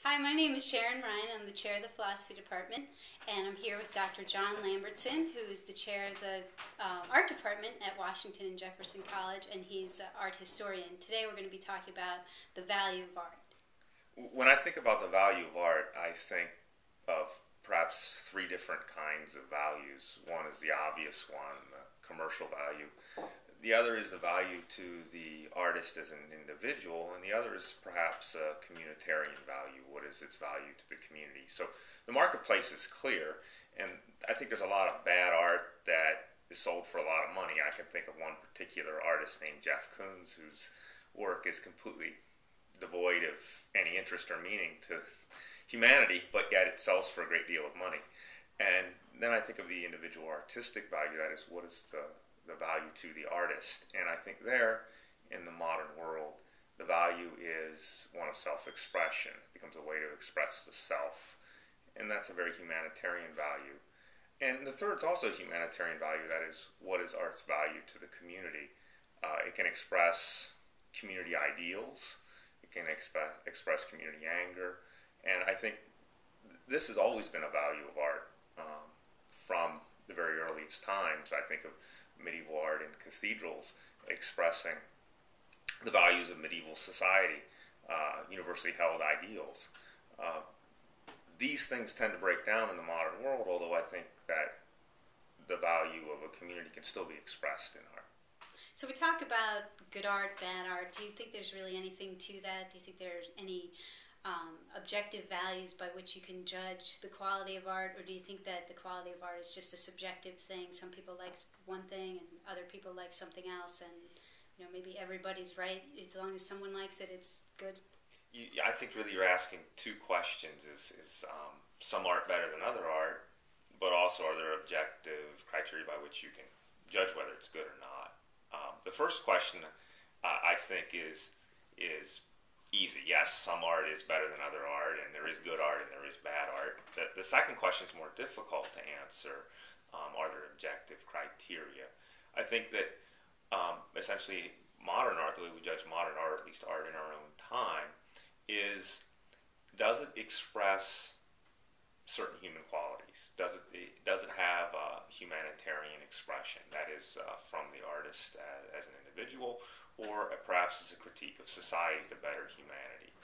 Hi, my name is Sharon Ryan. I'm the chair of the philosophy department, and I'm here with Dr. John Lambertson, who is the chair of the art department at Washington and Jefferson College, and he's an art historian. Today we're going to be talking about the value of art. When I think about the value of art, I think of perhaps three different kinds of values. One is the obvious one, the commercial value. The other is the value to the artist as an individual, and the other is perhaps a communitarian value. What is its value to the community? So the marketplace is clear, and I think there's a lot of bad art that is sold for a lot of money. I can think of one particular artist named Jeff Koons, whose work is completely devoid of any interest or meaning to humanity, but yet it sells for a great deal of money. And then I think of the individual artistic value, that is, what is the value to the artist. And I think there, in the modern world, the value is one of self-expression. It becomes a way to express the self. And that's a very humanitarian value. And the third is also a humanitarian value, that is, what is art's value to the community? It can express community ideals. It can express community anger. And I think this has always been a value of art from the very earliest times. I think of medieval art in cathedrals expressing the values of medieval society, universally held ideals. These things tend to break down in the modern world, although I think that the value of a community can still be expressed in art. So we talk about good art, bad art. Do you think there's really anything to that? Do you think there's any objective values by which you can judge the quality of art, or do you think that the quality of art is just a subjective thing? Some people like one thing and other people like something else, and maybe everybody's right. As long as someone likes it, it's good. I think really you're asking two questions. Is some art better than other art, but also are there objective criteria by which you can judge whether it's good or not? The first question I think is easy. Yes, some art is better than other art, and there is good art and there is bad art. The second question is more difficult to answer. Are there objective criteria? I think that essentially modern art, the way we judge modern art, or at least art in our own time, is, does it express certain human qualities? Does it have a humanitarian expression, that is from the artist as an individual, or perhaps as a critique of society to better humanity?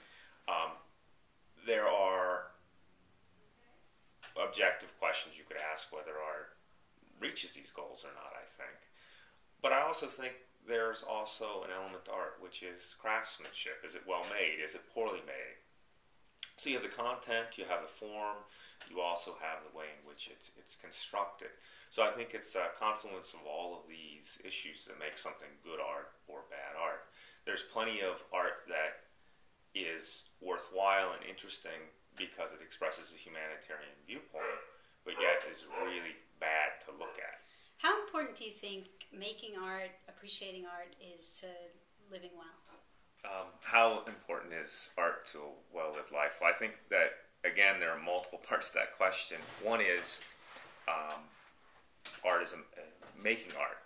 There are objective questions you could ask whether art reaches these goals or not, I think. But I also think there's also an element to art which is craftsmanship. Is it well made? Is it poorly made? So you have the content, you have the form, you also have the way in which it's constructed. So I think it's a confluence of all of these issues that make something good art or bad art. There's plenty of art that is worthwhile and interesting because it expresses a humanitarian viewpoint, but yet is really bad to look at. How important do you think making art, appreciating art, is to living well? How important is art to a well-lived life? Well, I think that, again, there are multiple parts to that question. One is art is making art,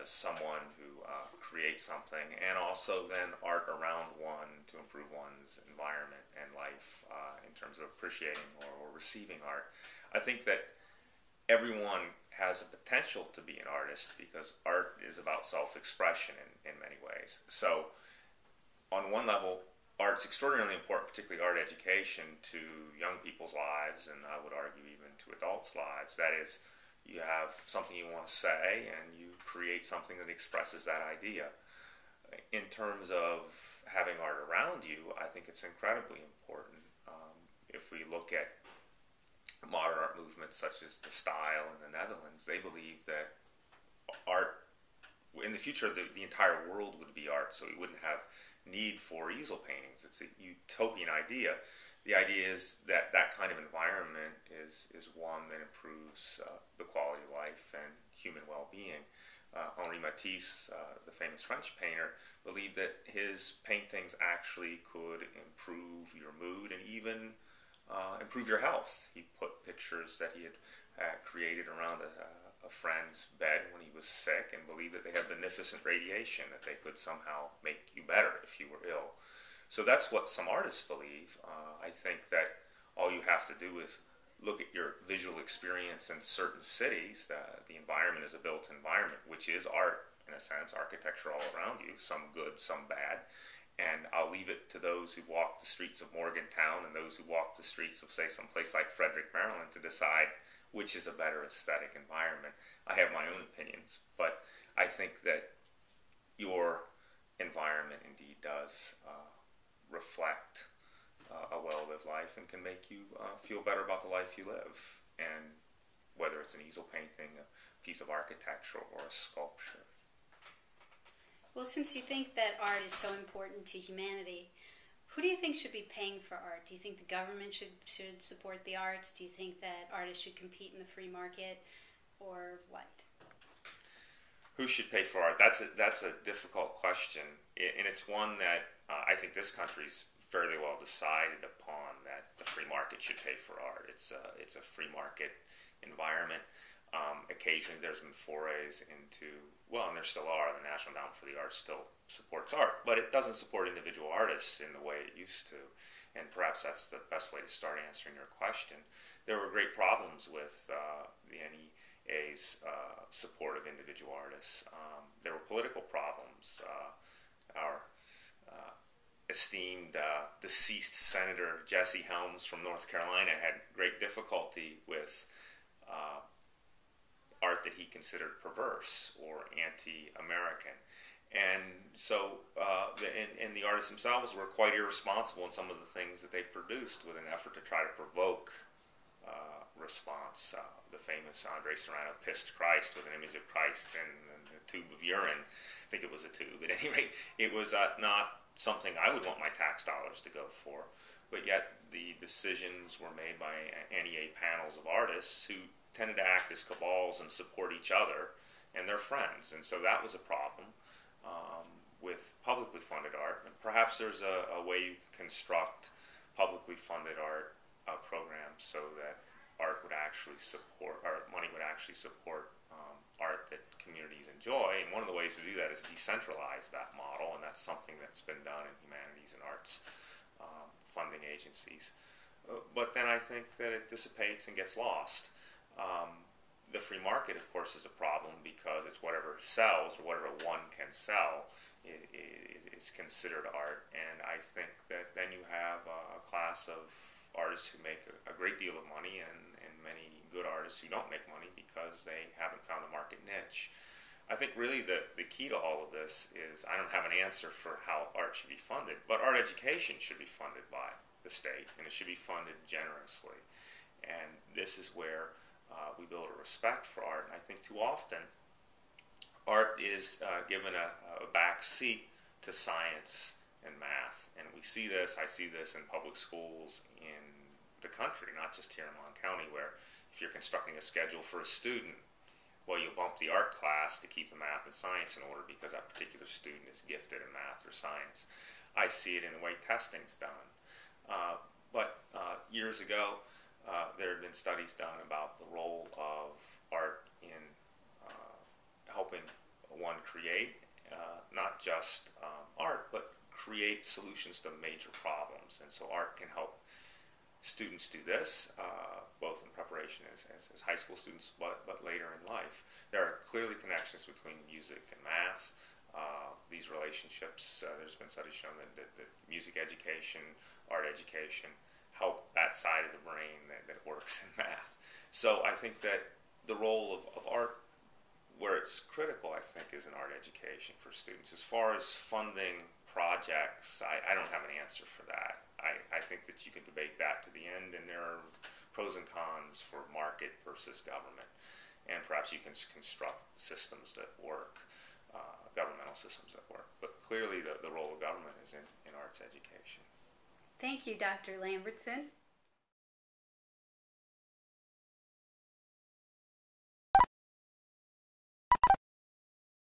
someone who creates something, and also then art around one to improve one's environment and life in terms of appreciating or receiving art. I think that everyone has a potential to be an artist because art is about self-expression in many ways. So on one level, art's extraordinarily important, particularly art education, to young people's lives, and I would argue even to adults' lives. That is, you have something you want to say, and you create something that expresses that idea. In terms of having art around you, I think it's incredibly important. If we look at modern art movements such as the Style in the Netherlands, they believe that art, in the future, the entire world would be art, so we wouldn't have need for easel paintings. It's a utopian idea. The idea is that that kind of environment is one that improves the quality of life and human well-being. Henri Matisse, the famous French painter, believed that his paintings actually could improve your mood and even improve your health. He put pictures that he had created around a friend's bed when he was sick and believed that they had beneficent radiation, that they could somehow make you better if you were ill. So that's what some artists believe. I think that all you have to do is look at your visual experience in certain cities. The environment is a built environment, which is art in a sense, architecture all around you, some good, some bad. And I'll leave it to those who walk the streets of Morgantown and those who walk the streets of, say, some place like Frederick, Maryland, to decide which is a better aesthetic environment. I have my own opinions, but I think that your environment indeed does reflect a well-lived life and can make you feel better about the life you live. And whether it's an easel painting, a piece of architecture, or a sculpture. Well, since you think that art is so important to humanity, who do you think should be paying for art? Do you think the government should support the arts? Do you think that artists should compete in the free market, or what? Who should pay for art? That's a difficult question, and it's one that I think this country's fairly well decided upon, that the free market should pay for art. It's a free market environment. Occasionally there's been forays into, well, and there still are, the National Endowment for the Arts still supports art, but it doesn't support individual artists in the way it used to. And perhaps that's the best way to start answering your question. There were great problems with the NEA's support of individual artists. There were political problems. Our esteemed deceased Senator Jesse Helms from North Carolina had great difficulty with art that he considered perverse or anti-American. And so and the artists themselves were quite irresponsible in some of the things that they produced with an effort to try to provoke response. The famous Andre Serrano pissed Christ with an image of Christ and a tube of urine. I think it was a tube. At any rate, it was not something I would want my tax dollars to go for. But yet the decisions were made by NEA panels of artists who tended to act as cabals and support each other and their friends. And so that was a problem with publicly funded art. And perhaps there's a way you construct publicly funded art programs so that art would actually support, or money would actually support art that communities enjoy. And one of the ways to do that is decentralize that model, and that's something that's been done in humanities and arts funding agencies. But then I think that it dissipates and gets lost. The free market, of course, is a problem because it's whatever sells or whatever one can sell is considered art. And I think that then you have a class of artists who make a great deal of money and many good artists who don't make money because they haven't found a market niche. I think really the key to all of this is, I don't have an answer for how art should be funded, but art education should be funded by the state, and it should be funded generously. And this is where we build a respect for art. And I think too often art is given a back seat to science and math. And we see this, I see this in public schools in the country, not just here in Mon County, where if you're constructing a schedule for a student, well, you bump the art class to keep the math and science in order because that particular student is gifted in math or science. I see it in the way testing's done. But years ago, there have been studies done about the role of art in helping one create not just art, but create solutions to major problems. And so art can help students do this, both in preparation as high school students, but later in life. There are clearly connections between music and math. These relationships, there's been studies showing that music education, art education, help that side of the brain that works in math. So I think that the role of art, where it's critical, I think, is in art education for students. As far as funding projects, I don't have an answer for that. I think that you can debate that to the end, and there are pros and cons for market versus government. And perhaps you can construct systems that work, governmental systems that work. But clearly the role of government is in arts education. Thank you, Dr. Lambertson.